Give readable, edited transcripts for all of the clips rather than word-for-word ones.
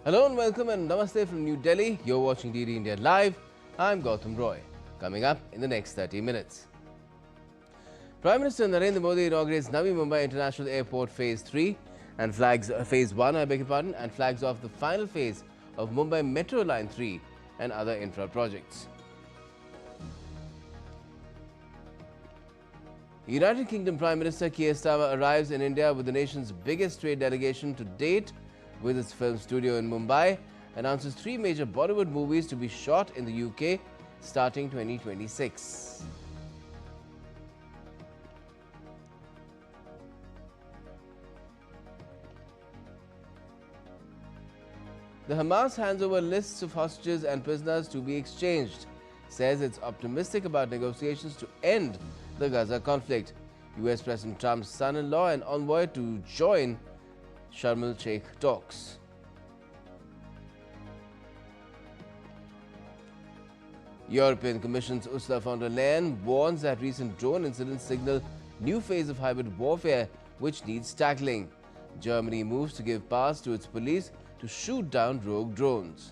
Hello and welcome and namaste from New Delhi. You're watching DD India Live. I'm Gautam Roy. Coming up in the next 30 minutes. Prime Minister Narendra Modi inaugurates Navi Mumbai International Airport Phase 3 and flags Phase 1, and flags off the final phase of Mumbai Metro Line 3 and other infra projects. United Kingdom Prime Minister Keir Starmer arrives in India with the nation's biggest trade delegation to date, with its film studio in Mumbai, announces 3 major Bollywood movies to be shot in the UK starting 2026. The Hamas hands over lists of hostages and prisoners to be exchanged, says it's optimistic about negotiations to end the Gaza conflict. US President Trump's son-in-law and envoy to join Sharm el-Sheikh talks. European Commission's Ursula von der Leyen warns that recent drone incidents signal new phase of hybrid warfare which needs tackling. Germany moves to give powers to its police to shoot down rogue drones.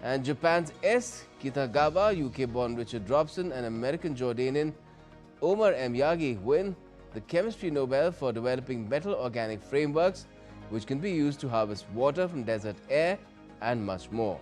And Japan's S. Kitagawa, UK-born Richard Robson, and American-Jordanian Omar M. Yagi win the Chemistry Nobel for developing metal organic frameworks which can be used to harvest water from desert air and much more.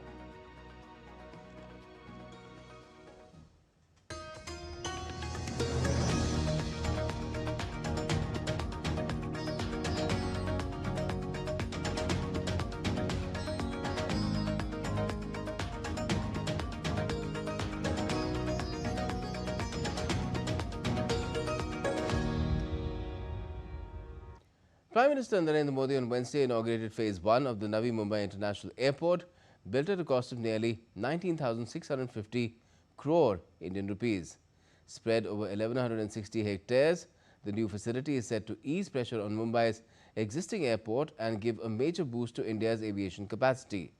Prime Minister Narendra Modi on Wednesday inaugurated Phase 1 of the Navi Mumbai International Airport, built at a cost of nearly 19,650 crore Indian rupees. Spread over 1,160 hectares, the new facility is set to ease pressure on Mumbai's existing airport and give a major boost to India's aviation capacity.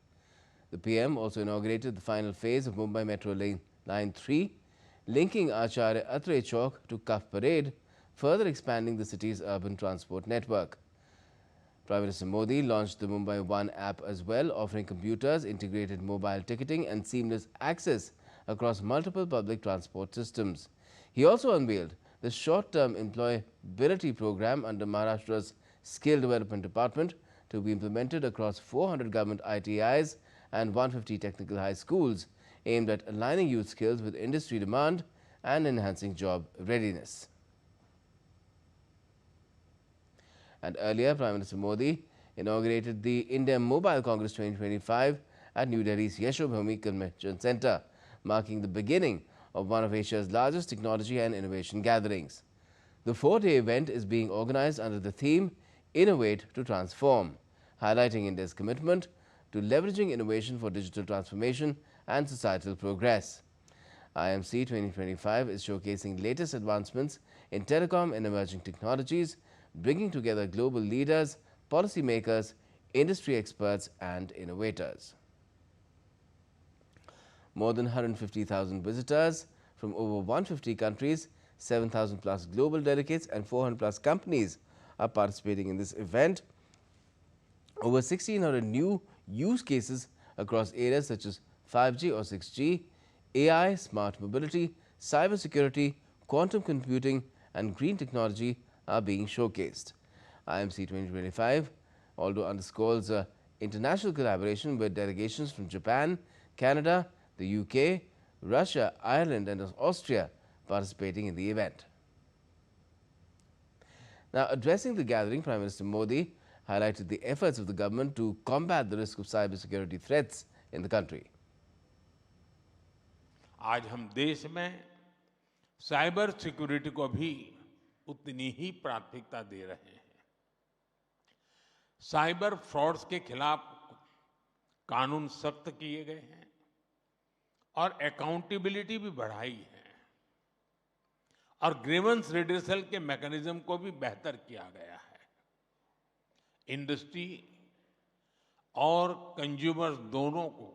The PM also inaugurated the final phase of Mumbai Metro Line 3, linking Acharya Atre Chowk to Cuff Parade, further expanding the city's urban transport network. Prime Minister Modi launched the Mumbai One app as well, offering computers, integrated mobile ticketing and seamless access across multiple public transport systems. He also unveiled the short-term employability program under Maharashtra's Skill Development Department to be implemented across 400 government ITIs and 150 technical high schools, aimed at aligning youth skills with industry demand and enhancing job readiness. And earlier, Prime Minister Modi inaugurated the India Mobile Congress 2025 at New Delhi's Yashobhumi Convention Centre, marking the beginning of one of Asia's largest technology and innovation gatherings. The 4-day event is being organized under the theme Innovate to Transform, highlighting India's commitment to leveraging innovation for digital transformation and societal progress. IMC 2025 is showcasing latest advancements in telecom and emerging technologies, bringing together global leaders, policymakers, industry experts and innovators. More than 150,000 visitors from over 150 countries, 7,000 plus global delegates and 400 plus companies are participating in this event. Over 1,600 new use cases across areas such as 5G or 6G, AI, smart mobility, cybersecurity, quantum computing and green technology are being showcased. IMC 2025 although underscores international collaboration with delegations from Japan, Canada, the UK, Russia, Ireland and Austria participating in the event. Now, addressing the gathering, Prime Minister Modi highlighted the efforts of the government to combat the risk of cybersecurity threats in the country. आज हम देश में cyber security को भी उतनी ही प्राथमिकता दे रहे हैं। साइबर फ्रॉड्स के खिलाफ कानून सख्त किए गए हैं और अकाउंटेबिलिटी भी बढ़ाई है और ग्रीवेंस रिड्रेसल के मैकेनिज्म को भी बेहतर किया गया है। इंडस्ट्री और कंज्यूमर्स दोनों को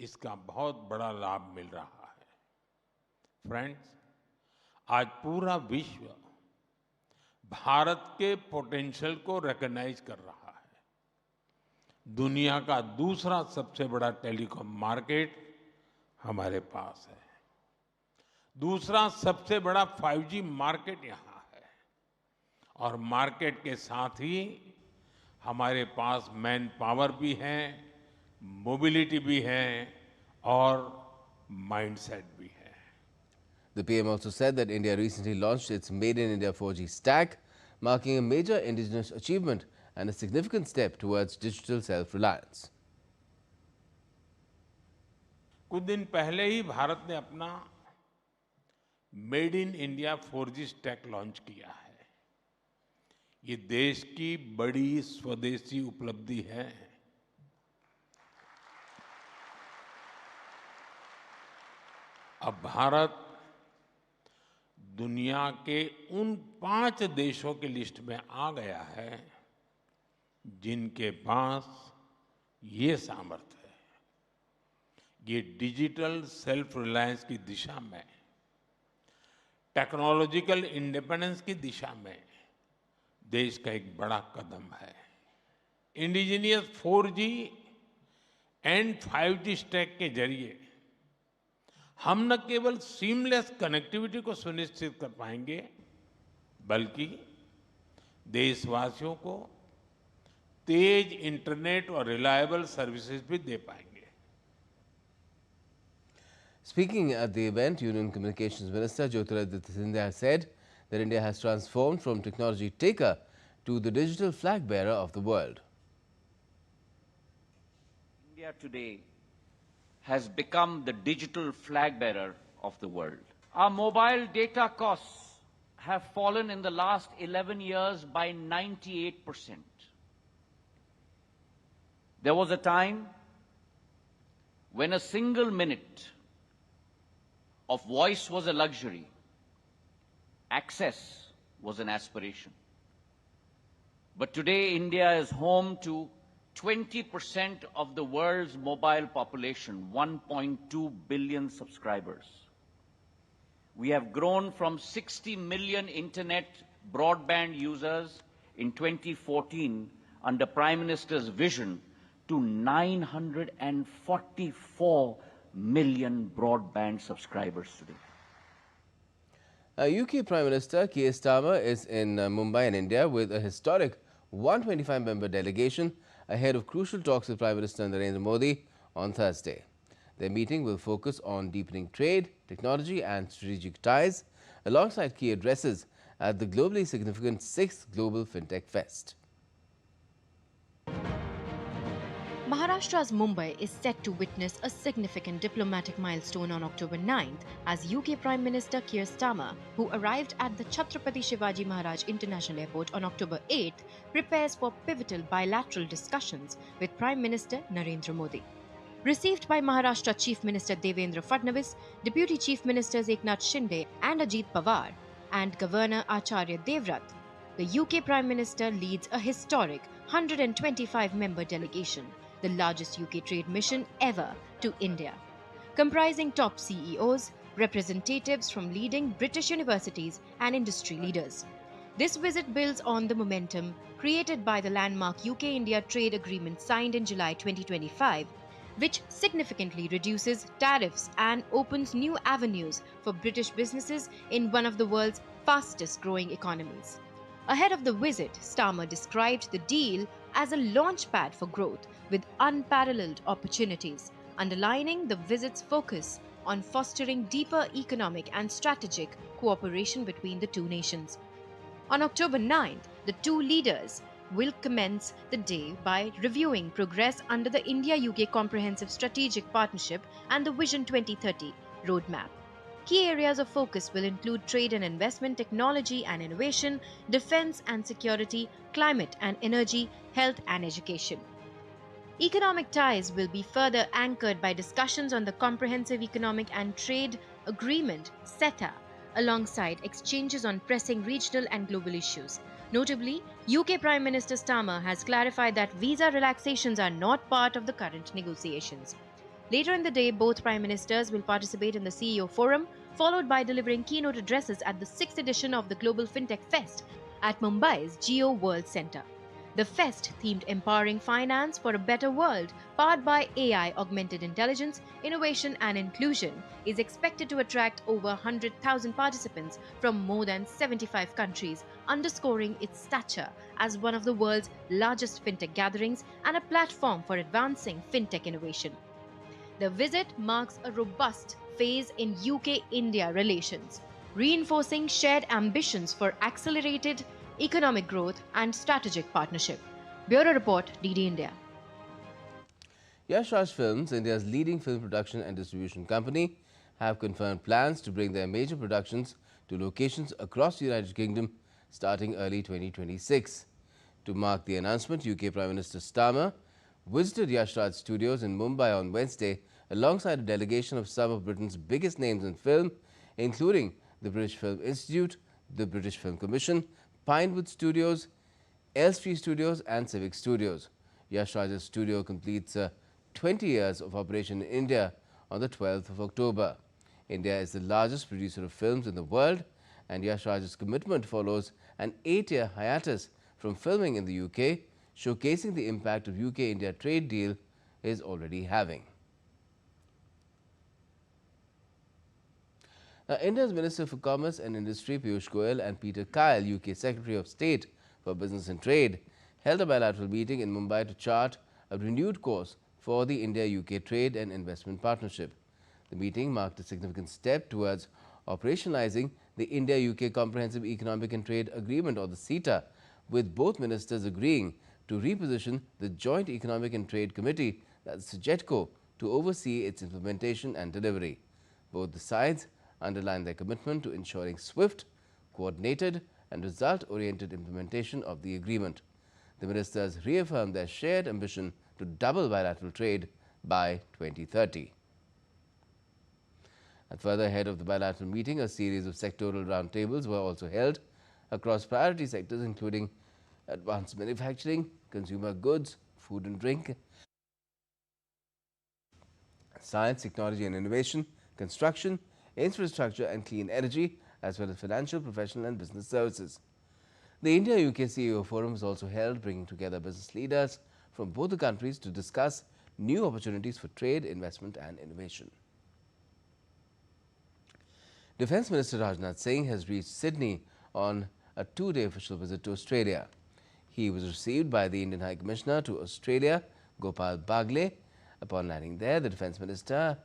इसका बहुत बड़ा लाभ मिल रहा है। फ्रेंड्स, आज पूरा विश्व भारत के पोटेंशियल को रिकॉग्नाइज कर रहा है। दुनिया का दूसरा सबसे बड़ा टेलीकॉम मार्केट हमारे पास है। दूसरा सबसे बड़ा 5G मार्केट यहाँ है और मार्केट के साथ ही हमारे पास मैन पावर भी है, मोबिलिटी भी है और माइंडसेट भी है। The PM also said that India recently launched its Made in India 4G stack, marking a major indigenous achievement and a significant step towards digital self-reliance. कुछ दिन पहले ही भारत ने अपना made in India 4G stack launch किया है। ये देश की बड़ी स्वदेशी उपलब्धि है। अब भारत दुनिया के उन 5 देशों की लिस्ट में आ गया है जिनके पास ये सामर्थ्य है। ये डिजिटल सेल्फ रिलायंस की दिशा में, टेक्नोलॉजिकल इंडिपेंडेंस की दिशा में देश का एक बड़ा कदम है। Indigenous 4G and 5G stack के जरिए हम न केवल सीमलेस कनेक्टिविटी को सुनिश्चित कर पाएंगे, बल्कि देशवासियों को तेज इंटरनेट और रिलायबल सर्विसेज भी दे पाएंगे। Speaking at the event, Union Communications Minister Jyotiraditya Scindia said that India has transformed from technology taker to the digital flag bearer of the world. India today has become the digital flag bearer of the world. Our mobile data costs have fallen in the last 11 years by 98%. There was a time when a single minute of voice was a luxury, access was an aspiration. But today India is home to 20% of the world's mobile population, 1.2 billion subscribers. We have grown from 60 million internet broadband users in 2014 under Prime Minister's vision to 944 million broadband subscribers today. UK Prime Minister Keir Starmer is in Mumbai in India with a historic 125-member delegation ahead of crucial talks with Prime Minister Narendra Modi on Thursday. Their meeting will focus on deepening trade, technology and strategic ties alongside key addresses at the globally significant 6th Global Fintech Fest. Maharashtra's Mumbai is set to witness a significant diplomatic milestone on October 9th as UK Prime Minister Keir Starmer, who arrived at the Chhatrapati Shivaji Maharaj International Airport on October 8th, prepares for pivotal bilateral discussions with Prime Minister Narendra Modi. Received by Maharashtra Chief Minister Devendra Fadnavis, Deputy Chief Ministers Eknath Shinde and Ajit Pawar, and Governor Acharya Devrat, the UK Prime Minister leads a historic 125-member delegation, the largest UK trade mission ever to India, comprising top CEOs, representatives from leading British universities and industry leaders. This visit builds on the momentum created by the landmark UK-India trade agreement signed in July 2025, which significantly reduces tariffs and opens new avenues for British businesses in one of the world's fastest-growing economies. Ahead of the visit, Starmer described the deal as a launchpad for growth with unparalleled opportunities, underlining the visit's focus on fostering deeper economic and strategic cooperation between the two nations. On October 9th, the two leaders will commence the day by reviewing progress under the India-UK Comprehensive Strategic Partnership and the Vision 2030 roadmap. Key areas of focus will include trade and investment, technology and innovation, defense and security, climate and energy, health and education. Economic ties will be further anchored by discussions on the Comprehensive Economic and Trade Agreement (CETA), alongside exchanges on pressing regional and global issues. Notably, UK Prime Minister Starmer has clarified that visa relaxations are not part of the current negotiations. Later in the day, both Prime Ministers will participate in the CEO Forum, followed by delivering keynote addresses at the 6th edition of the Global Fintech Fest, at Mumbai's Geo World Centre. The fest, themed Empowering Finance for a Better World, powered by AI, augmented intelligence, innovation and inclusion, is expected to attract over 100,000 participants from more than 75 countries, underscoring its stature as one of the world's largest fintech gatherings and a platform for advancing fintech innovation. The visit marks a robust phase in UK-India relations, reinforcing shared ambitions for accelerated economic growth and strategic partnership. Bureau Report, DD India. Yash Raj Films, India's leading film production and distribution company, have confirmed plans to bring their major productions to locations across the United Kingdom starting early 2026. To mark the announcement, UK Prime Minister Starmer visited Yash Raj Studios in Mumbai on Wednesday alongside a delegation of some of Britain's biggest names in film, including the British Film Institute, the British Film Commission, Pinewood Studios, Elstree Studios and Civic Studios. Yash Raj's studio completes 20 years of operation in India on the 12th of October. India is the largest producer of films in the world, and Yash Raj's commitment follows an 8-year hiatus from filming in the UK, showcasing the impact of UK-India trade deal is already having. Now, India's Minister for Commerce and Industry Piyush Goyal and Peter Kyle, UK Secretary of State for Business and Trade, held a bilateral meeting in Mumbai to chart a renewed course for the India-UK trade and investment partnership. The meeting marked a significant step towards operationalizing the India-UK Comprehensive Economic and Trade Agreement, or the CETA, with both ministers agreeing to reposition the Joint Economic and Trade Committee, that's JETCO, to oversee its implementation and delivery. Both the sides underlined their commitment to ensuring swift, coordinated and result-oriented implementation of the agreement. The ministers reaffirmed their shared ambition to double bilateral trade by 2030. And further ahead of the bilateral meeting, a series of sectoral roundtables were also held across priority sectors including advanced manufacturing, consumer goods, food and drink, science, technology and innovation, construction, infrastructure and clean energy, as well as financial, professional and business services. The India-UK CEO Forum was also held, bringing together business leaders from both the countries to discuss new opportunities for trade, investment and innovation. Defence Minister Rajnath Singh has reached Sydney on a 2-day official visit to Australia. He was received by the Indian High Commissioner to Australia, Gopal Bagle. Upon landing there, the Defence Minister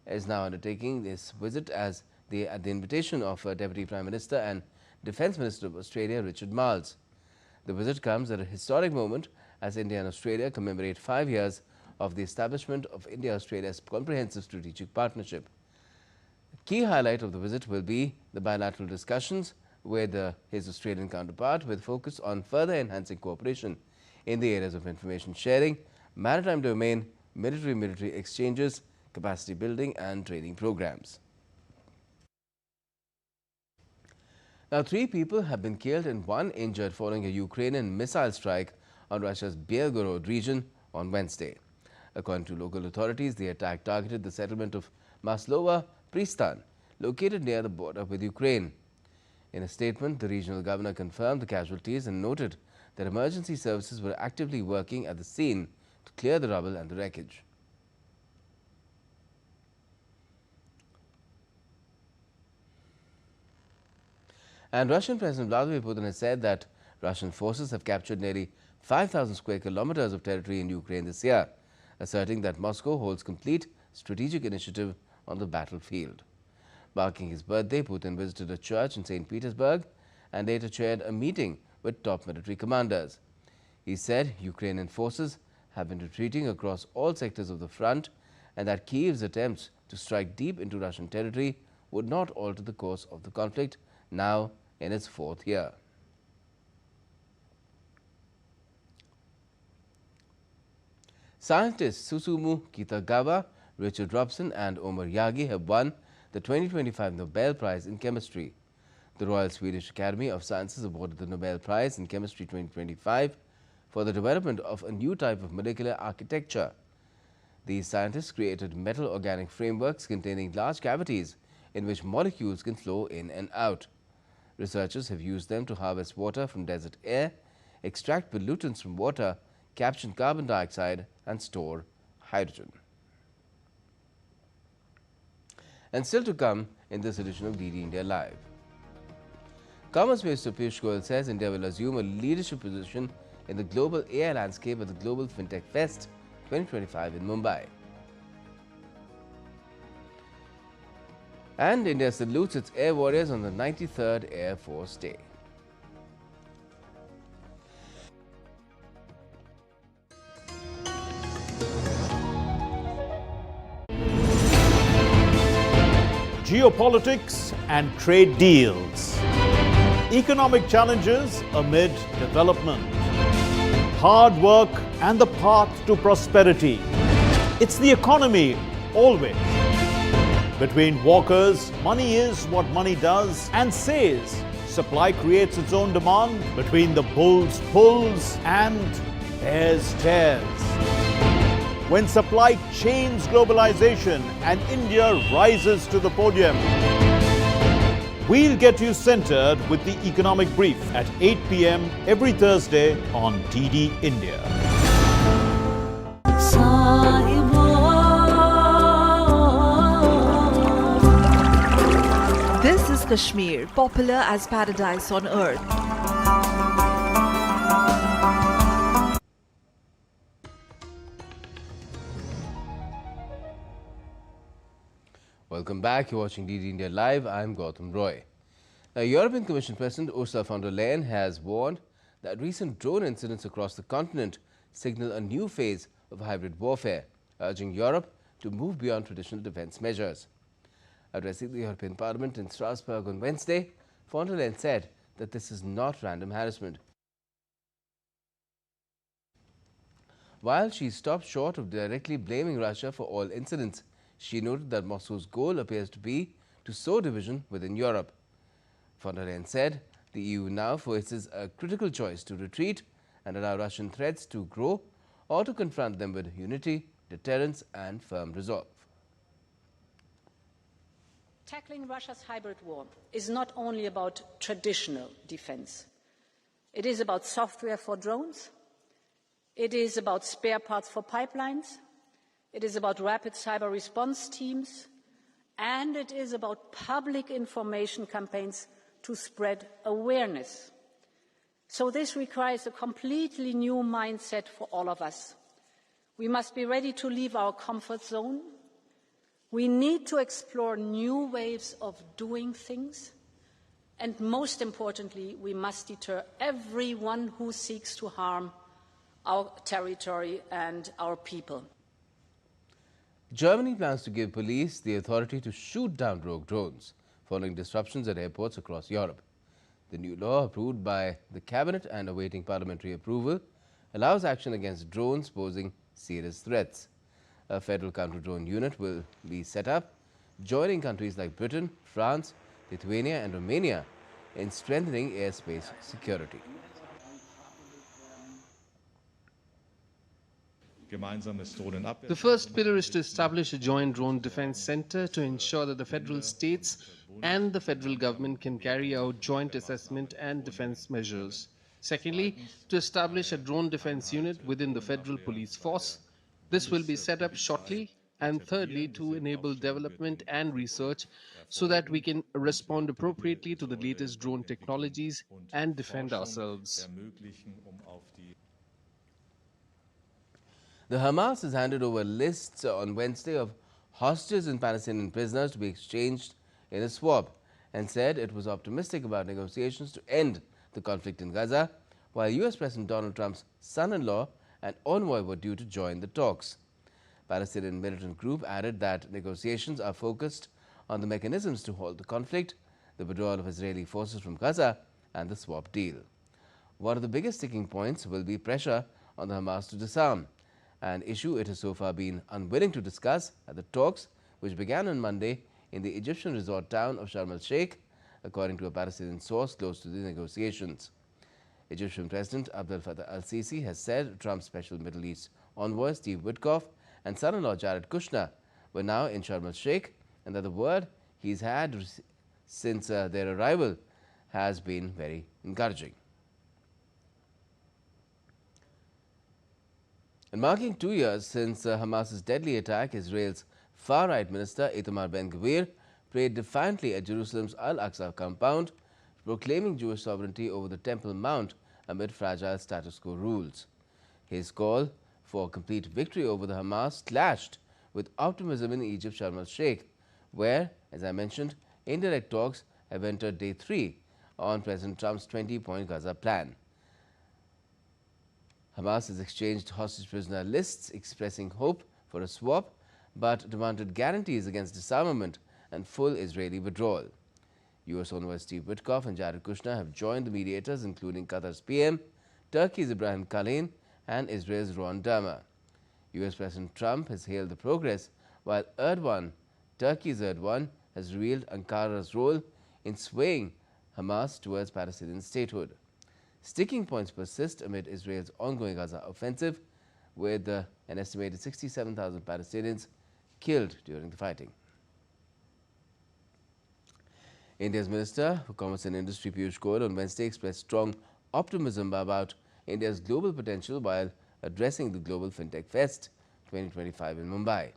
is now undertaking this visit at the invitation of Deputy Prime Minister and Defence Minister of Australia, Richard Marles. The visit comes at a historic moment as India and Australia commemorate 5 years of the establishment of India-Australia's comprehensive strategic partnership. The key highlight of the visit will be the bilateral discussions with his Australian counterpart, with focus on further enhancing cooperation in the areas of information sharing, maritime domain, military exchanges, capacity building and training programs. Now, 3 people have been killed and 1 injured following a Ukrainian missile strike on Russia's Belgorod region on Wednesday. According to local authorities, the attack targeted the settlement of Maslova Pristan, located near the border with Ukraine. In a statement, the regional governor confirmed the casualties and noted that emergency services were actively working at the scene to clear the rubble and the wreckage. And Russian President Vladimir Putin has said that Russian forces have captured nearly 5,000 square kilometers of territory in Ukraine this year, asserting that Moscow holds complete strategic initiative on the battlefield. Marking his birthday, Putin visited a church in St. Petersburg and later chaired a meeting with top military commanders. He said Ukrainian forces have been retreating across all sectors of the front and that Kyiv's attempts to strike deep into Russian territory would not alter the course of the conflict, now in its 4th year. Scientists Susumu Kitagawa, Richard Robson and Omar Yagi have won the 2025 Nobel Prize in Chemistry. The Royal Swedish Academy of Sciences awarded the Nobel Prize in Chemistry 2025 for the development of a new type of molecular architecture. These scientists created metal organic frameworks containing large cavities in which molecules can flow in and out. Researchers have used them to harvest water from desert air, extract pollutants from water, capture carbon dioxide and store hydrogen. And still to come in this edition of DD India Live. Commerce Minister Piyush Goyal says India will assume a leadership position in the global AI landscape at the Global Fintech Fest 2025 in Mumbai. And India salutes its air warriors on the 93rd Air Force Day. Geopolitics and trade deals. Economic challenges amid development. Hard work and the path to prosperity. It's the economy always. Between walkers, money is what money does and says. Supply creates its own demand. Between the bulls pulls and bears tears. When supply chains globalization and India rises to the podium. We'll get you centered with the economic brief at 8 p.m. every Thursday on DD India. This is Kashmir, popular as paradise on earth. Welcome back. You're watching DD India Live. I'm Gautam Roy. Now, European Commission President Ursula von der Leyen has warned that recent drone incidents across the continent signal a new phase of hybrid warfare, urging Europe to move beyond traditional defense measures. Addressing the European Parliament in Strasbourg on Wednesday, von der Leyen said that this is not random harassment. While she stopped short of directly blaming Russia for all incidents, she noted that Moscow's goal appears to be to sow division within Europe. Von der Leyen said the EU now faces a critical choice to retreat and allow Russian threats to grow or to confront them with unity, deterrence and firm resolve. Tackling Russia's hybrid war is not only about traditional defense. It is about software for drones. It is about spare parts for pipelines. It is about rapid cyber response teams. And it is about public information campaigns to spread awareness. So this requires a completely new mindset for all of us. We must be ready to leave our comfort zone. We need to explore new ways of doing things. And most importantly, we must deter everyone who seeks to harm our territory and our people. Germany plans to give police the authority to shoot down rogue drones following disruptions at airports across Europe. The new law, approved by the cabinet and awaiting parliamentary approval, allows action against drones posing serious threats. A federal counter-drone unit will be set up, joining countries like Britain, France, Lithuania and Romania in strengthening airspace security. The first pillar is to establish a joint drone defense center to ensure that the federal states and the federal government can carry out joint assessment and defense measures. Secondly, to establish a drone defense unit within the federal police force. This will be set up shortly. And thirdly, to enable development and research so that we can respond appropriately to the latest drone technologies and defend ourselves. The Hamas has handed over lists on Wednesday of hostages and Palestinian prisoners to be exchanged in a swap and said it was optimistic about negotiations to end the conflict in Gaza, while US President Donald Trump's son-in-law and envoy were due to join the talks. Palestinian militant group added that negotiations are focused on the mechanisms to halt the conflict, the withdrawal of Israeli forces from Gaza and the swap deal. One of the biggest sticking points will be pressure on the Hamas to disarm, an issue it has so far been unwilling to discuss at the talks, which began on Monday in the Egyptian resort town of Sharm el-Sheikh, according to a Palestinian source close to the negotiations. Egyptian President Abdel Fattah al-Sisi has said Trump's special Middle East envoy Steve Witkoff and son-in-law Jared Kushner were now in Sharm el-Sheikh, and that the word he's had since their arrival has been very encouraging. And marking 2 years since Hamas's deadly attack, Israel's far-right minister Itamar Ben-Gvir prayed defiantly at Jerusalem's Al-Aqsa compound, proclaiming Jewish sovereignty over the Temple Mount amid fragile status quo rules. His call for complete victory over the Hamas clashed with optimism in Egypt's Sharm el-Sheikh, where, as I mentioned, indirect talks have entered day 3 on President Trump's 20-point Gaza plan. Hamas has exchanged hostage prisoner lists, expressing hope for a swap, but demanded guarantees against disarmament and full Israeli withdrawal. U.S. envoy Steve Witkoff and Jared Kushner have joined the mediators, including Qatar's PM, Turkey's Ibrahim Kalin, and Israel's Ron Dermer. U.S. President Trump has hailed the progress, while Turkey's Erdogan, has revealed Ankara's role in swaying Hamas towards Palestinian statehood. Sticking points persist amid Israel's ongoing Gaza offensive, with an estimated 67,000 Palestinians killed during the fighting. India's Minister for Commerce and Industry Piyush Goyal on Wednesday expressed strong optimism about India's global potential while addressing the Global Fintech Fest 2025 in Mumbai.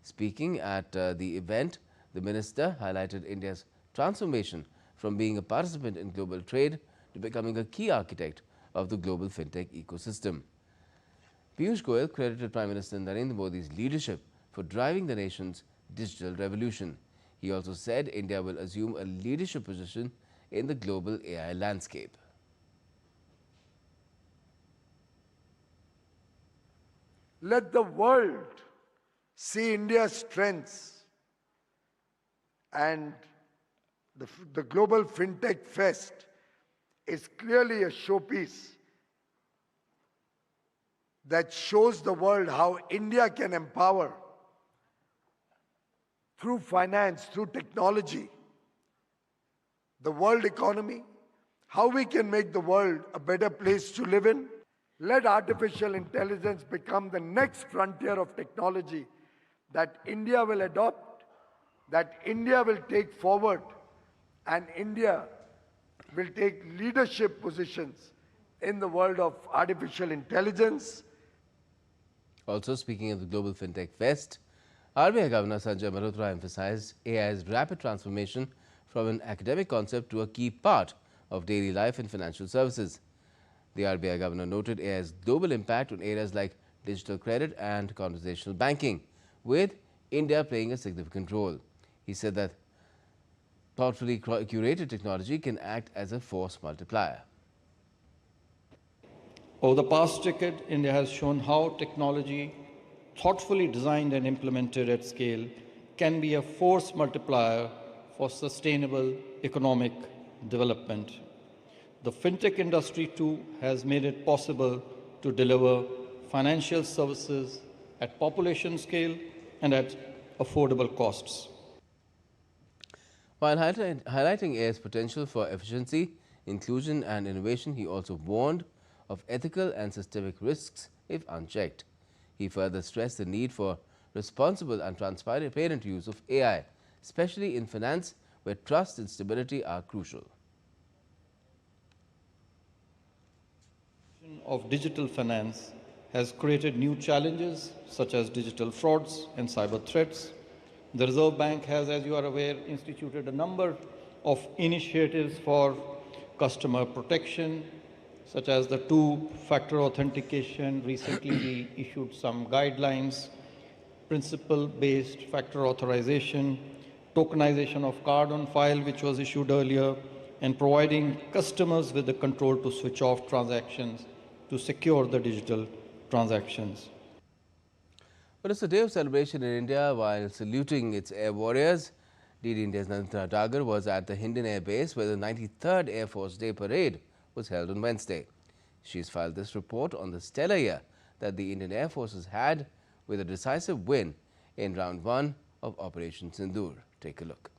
Speaking at the event, the minister highlighted India's transformation from being a participant in global trade to becoming a key architect of the global fintech ecosystem. Piyush Goyal credited Prime Minister Narendra Modi's leadership for driving the nation's digital revolution. He also said India will assume a leadership position in the global AI landscape. Let the world see India's strengths, and the Global Fintech Fest is clearly a showpiece that shows the world how India can empower through finance, through technology, the world economy, how we can make the world a better place to live in. Let artificial intelligence become the next frontier of technology that India will adopt, that India will take forward, and India will take leadership positions in the world of artificial intelligence. Also speaking at the Global Fintech Fest, RBI Governor Sanjay Malhotra emphasized AI's rapid transformation from an academic concept to a key part of daily life in financial services. The RBI Governor noted AI's global impact on areas like digital credit and conversational banking, with India playing a significant role. He said that thoughtfully curated technology can act as a force multiplier. Over the past decade, India has shown how technology, thoughtfully designed and implemented at scale, can be a force multiplier for sustainable economic development. The fintech industry too has made it possible to deliver financial services at population scale and at affordable costs. While highlighting AI's potential for efficiency, inclusion and innovation, he also warned of ethical and systemic risks if unchecked. He further stressed the need for responsible and transparent use of AI, especially in finance, where trust and stability are crucial. Of digital finance has created new challenges such as digital frauds and cyber threats. The Reserve Bank has, as you are aware, instituted a number of initiatives for customer protection, such as the two-factor authentication. Recently, we issued some guidelines, principle-based factor authorization, tokenization of card on file, which was issued earlier, and providing customers with the control to switch off transactions to secure the digital transactions. But it's a day of celebration in India while saluting its air warriors. DD India's Nandita Dagar was at the Hindon Air Base, where the 93rd Air Force Day Parade was held on Wednesday. She's filed this report on the stellar year that the Indian Air Force has had, with a decisive win in round 1 of Operation Sindoor. Take a look.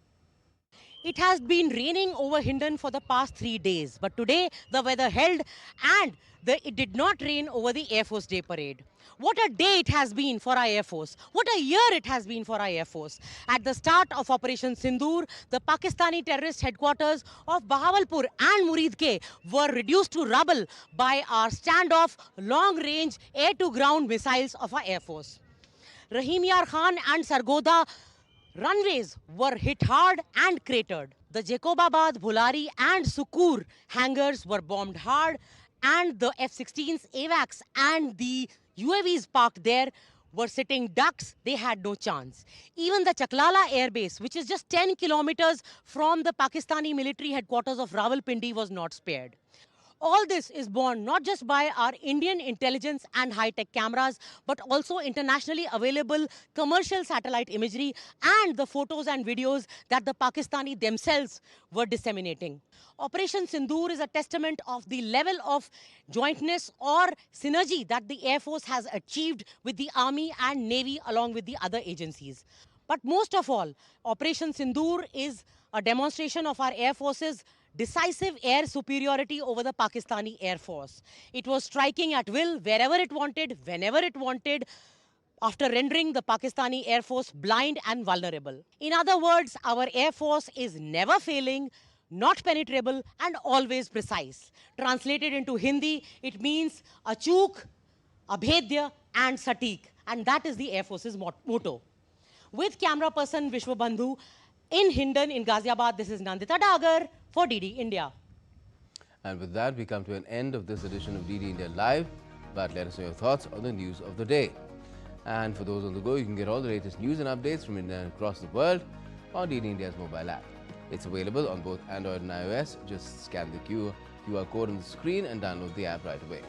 It has been raining over Hindon for the past 3 days, but today the weather held and it did not rain over the Air Force Day parade. What a day it has been for our Air Force. What a year it has been for our Air Force. At the start of Operation Sindoor, the Pakistani terrorist headquarters of Bahawalpur and Muridke were reduced to rubble by our standoff long-range air-to-ground missiles of our Air Force. Rahim Yar Khan and Sargodha runways were hit hard and cratered. The Jacobabad, Bhulari and Sukur hangars were bombed hard, and the F-16s, AWACS and the UAVs parked there were sitting ducks. They had no chance. Even the Chaklala Air Base, which is just 10 kilometers from the Pakistani military headquarters of Rawalpindi, was not spared. All this is borne not just by our Indian intelligence and high-tech cameras, but also internationally available commercial satellite imagery and the photos and videos that the Pakistani themselves were disseminating. Operation Sindoor is a testament of the level of jointness or synergy that the Air Force has achieved with the Army and Navy along with the other agencies. But most of all, Operation Sindoor is a demonstration of our Air Force's decisive air superiority over the Pakistani Air Force. It was striking at will wherever it wanted, whenever it wanted, after rendering the Pakistani Air Force blind and vulnerable. In other words, our Air Force is never failing, not penetrable, and always precise. Translated into Hindi, it means achuk, abhedya, and sateek. And that is the Air Force's motto. With camera person Vishwabandhu in Hindon in Ghaziabad, this is Nandita Dagar for DD India. And with that, we come to an end of this edition of DD India Live. But let us know your thoughts on the news of the day. And for those on the go, you can get all the latest news and updates from India and across the world on DD India's mobile app. It's available on both Android and iOS. Just scan the QR code on the screen and download the app right away.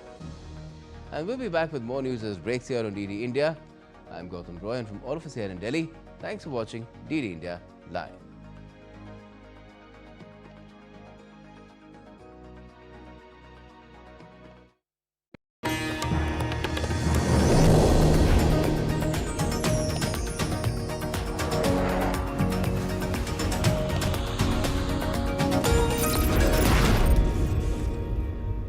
And we'll be back with more news as it breaks here on DD India. I'm Gautam Roy, and from all of us here in Delhi, thanks for watching DD India Live.